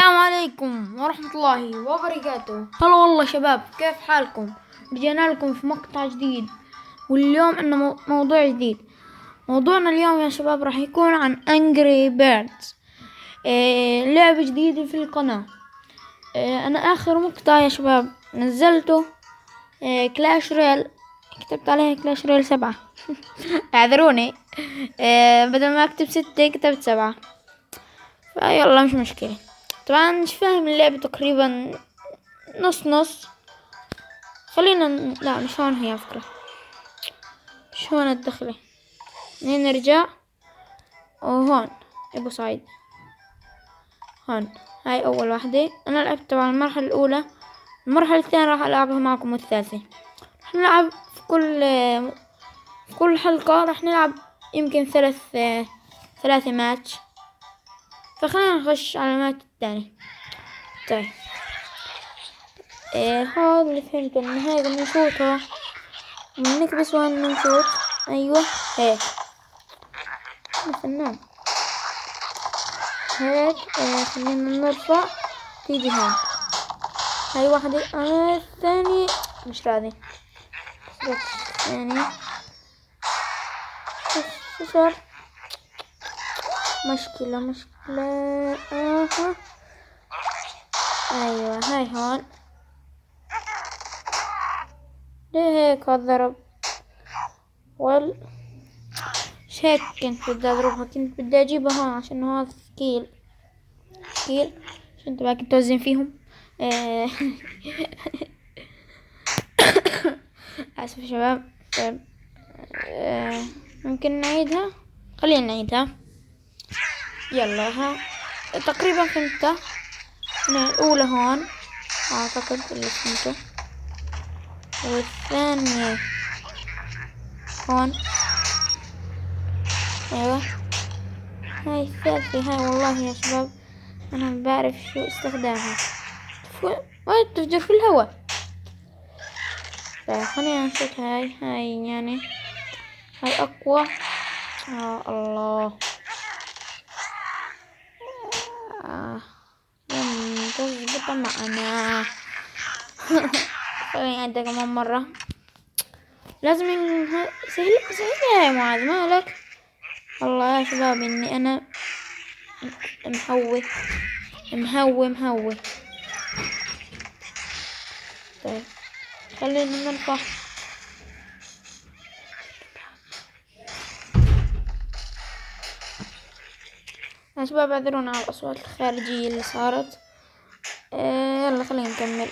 السلام عليكم ورحمة الله وبركاته. هلا والله شباب، كيف حالكم؟ رجعنا لكم في مقطع جديد، واليوم عندنا موضوع جديد. موضوعنا اليوم يا شباب راح يكون عن Angry Birds، لعبة جديدة في القناة. أنا آخر مقطع يا شباب نزلته كلاش ريال، كتبت عليها كلاش ريال 7 اعذروني، بدل ما أكتب 6 كتبت 7، فيلا مش مشكلة. طبعا مش فاهم اللعبة تقريبا نص نص. خلينا لا مش هون، هي فكرة مش هون الدخلة، نرجع وهون ابو صعيد. هون هاي اول واحدة. انا لعبت طبعا المرحلة الاولى، المرحلة الثانية راح العبها معكم، والثالثة راح نلعب في كل حلقة راح نلعب يمكن ثلاثة ماتش. فخلينا نخش على الماتش الثاني. طيب هذا اللي فهمته ان هذا بنشوطها ونكبس وين نشوط. ايوه هيك فنان هيك. خلينا نرفع، تيجي هون هاي واحدة. الثاني مش راضي، الثاني صار مشكلة. ايوه هاي هون. ليه هيك هالضرب؟ مش هيك كنت بدي اضربها، كنت بدي اجيبها هون عشان هذا ثقيل عشان تبقى كنت توزن فيهم. اسف يا شباب. طيب ممكن نعيدها، خلينا نعيدها. يلا ها تقريبا فهمتها. هنا الاولى هون اعتقد اللي فهمته، والثانية هون. ايوه هاي الثالثة. هاي والله يا شباب انا ما بعرف شو استخدامها. وين تفجر في الهواء. طيب خلينا نشوف هاي يعني هاي اقوى. الله لم تضبط معنا. خليني أعيدها كمان مرة. لازم سهلة يا معاذ، مالك؟ والله يا شباب إني أنا مهوي. طيب خلينا نرفع. يا شباب اعذرونا على الأصوات الخارجية اللي صارت. يلا خلينا نكمل.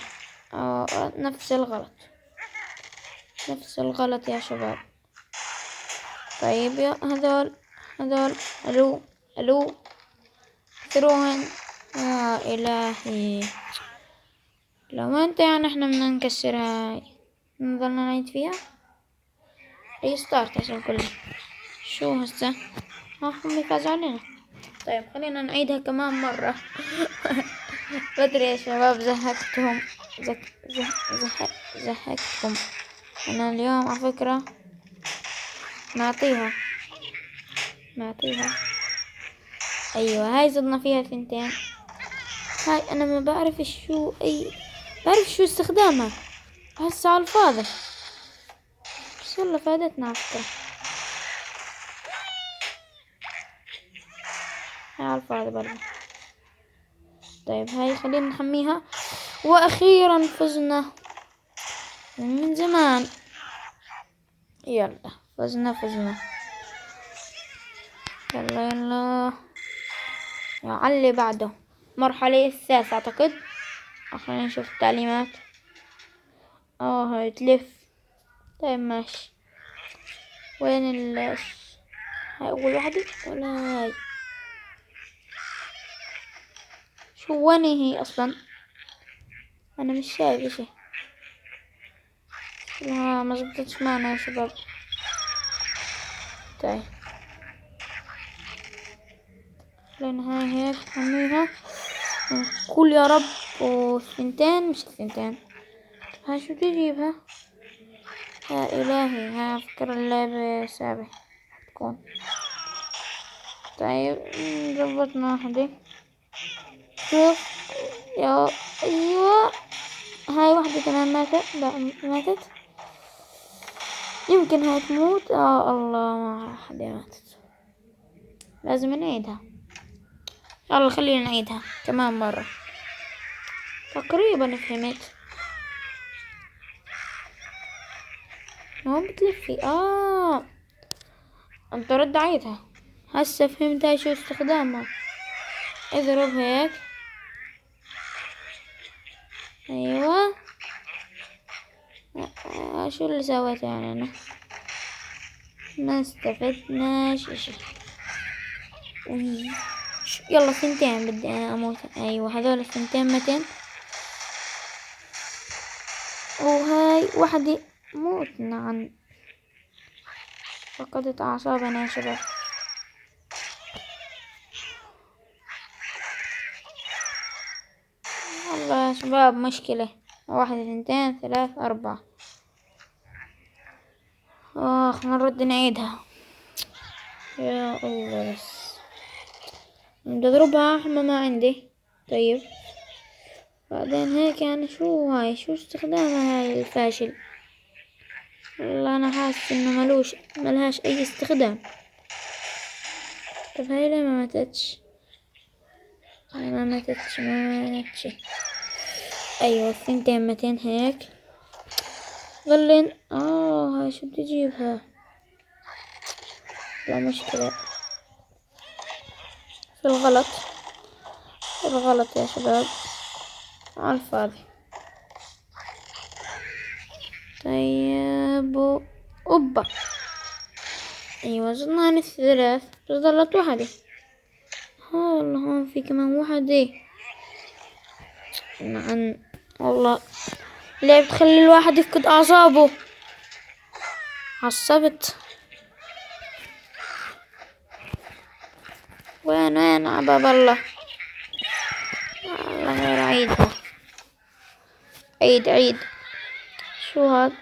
نفس الغلط يا شباب. طيب يا هذول الو ثروهن. يا إلهي، لو ما انت يعني احنا بدنا نكسر هاي، نضلنا نعيد فيها ريستارت عشان كله. شو هسه؟ هم فازوا علينا. طيب خلينا نعيدها كمان مرة. بدري يا شباب زهقتهم. زهقتكم. انا اليوم على فكرة نعطيها. ايوه هاي زدنا فيها 2. هاي انا ما بعرف بعرف شو استخدامها هسه على الفاضي، بس يلا فادتنا على فكرة. هاي على الفاضي برضه. طيب هاي خلينا نحميها. واخيرا فزنا من زمان. يلا فزنا. يلا يا علي بعده مرحلة الثالثة اعتقد. خلينا نشوف التعليمات. هاي تلف. طيب ماشي. وين هاي اول واحدة ولا هاي؟ شو وين هي اصلا؟ انا مش شايف اشي. لا ما زبطتش معنا يا شباب. طيب خلينا هاي هيك نحميها كل يا رب. و2 مش 2. هاي شو بدي اجيبها؟ يا الهي هاي افكر اللعبة سابع تكون. طيب زبطنا واحدة. شوف يا ايوه، هاي واحدة كمان ماتت. لا ماتت، يمكن هاي تموت. الله، ما حدا ماتت. لازم نعيدها. يلا خلينا نعيدها كمان مرة. تقريبا فهمت. هون بتلفي. انت رد عيدها. هسه فهمت هاي شو استخدامها. اضرب هيك. ايوه. شو اللي سويته يعني انا؟ ما استفدناش اشي. يلا ثنتين بدي انا اموت. ايوه هذول الثنتين 200. وهاي وحدة موتنا عن فقدت اعصابنا يا شباب. والله يا شباب مشكلة. 1 2 3 4. نرد نعيدها. يا الله، بس بدي اضربها احنا ما عندي. طيب بعدين هيك يعني شو هاي؟ شو استخدامها هاي الفاشل؟ والله انا حاسس انه ملهاش اي استخدام. طب هاي ليه ما ماتتش؟ هاي ما ماتتش. ايوه 200 هيك. ظلين. هاي شو بدي اجيبها؟ لا مشكلة. في الغلط يا شباب، على الفاضي. طيب اوبا. ايوه زدنا عن 3. ظلت واحدة. والله هون في كمان واحدة. نعم والله ليه بتخلي الواحد يفقد اعصابه. عصبت. وين عباب الله. والله غير عيدها. عيد. شو هاد؟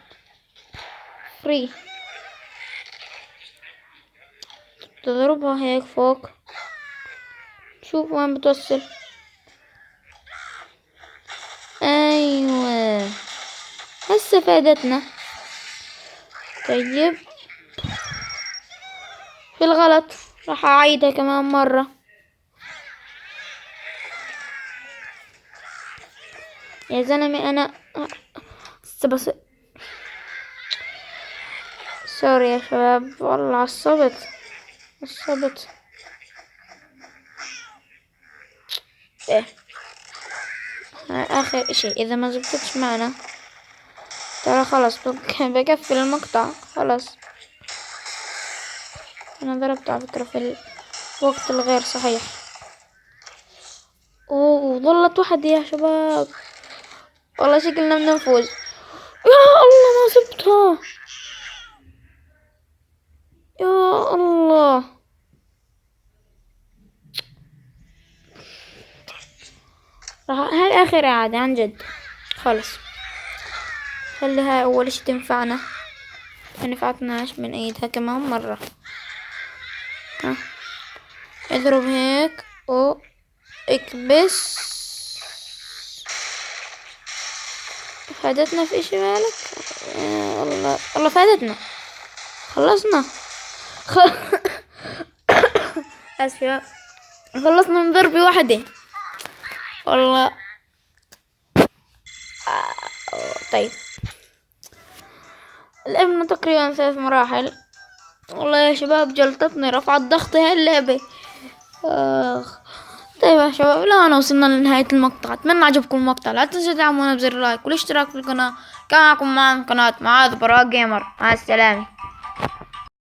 فري. تضربها هيك فوق. شوف وين بتوصل. ايوه هسه فادتنا. طيب في الغلط. راح اعيدها كمان مرة. يا زلمة انا بس سوري يا شباب، والله عصبت. ايه اخر اشي اذا ما زبطتش معنا ترى خلاص بقفل المقطع خلاص. انا ضربت على فكرة في الوقت الغير صحيح. ظلت واحدة يا شباب. والله شكلنا بدنا نفوز. يا الله ما زبطها. يا الله. هاي اخر عادة عن جد. خلص خلي هاي اول اشي تنفعنا. ما نفعتناش بنعيدها كمان مرة. اضرب هيك اكبس. فادتنا في اشي مالك. الله فادتنا. خلصنا. اسفة خلصنا من ضربة واحدة والله. طيب لعبنا تقريبا 3 مراحل. والله يا شباب جلطتني، رفعت ضغطي هاي اللعبة. طيب يا شباب لا وصلنا لنهاية المقطع. اتمنى عجبكم المقطع. لا تنسوا تدعمونا بزر اللايك والاشتراك في القناة. كان معكم معنا قناة معاذ براء جيمر. مع السلامة.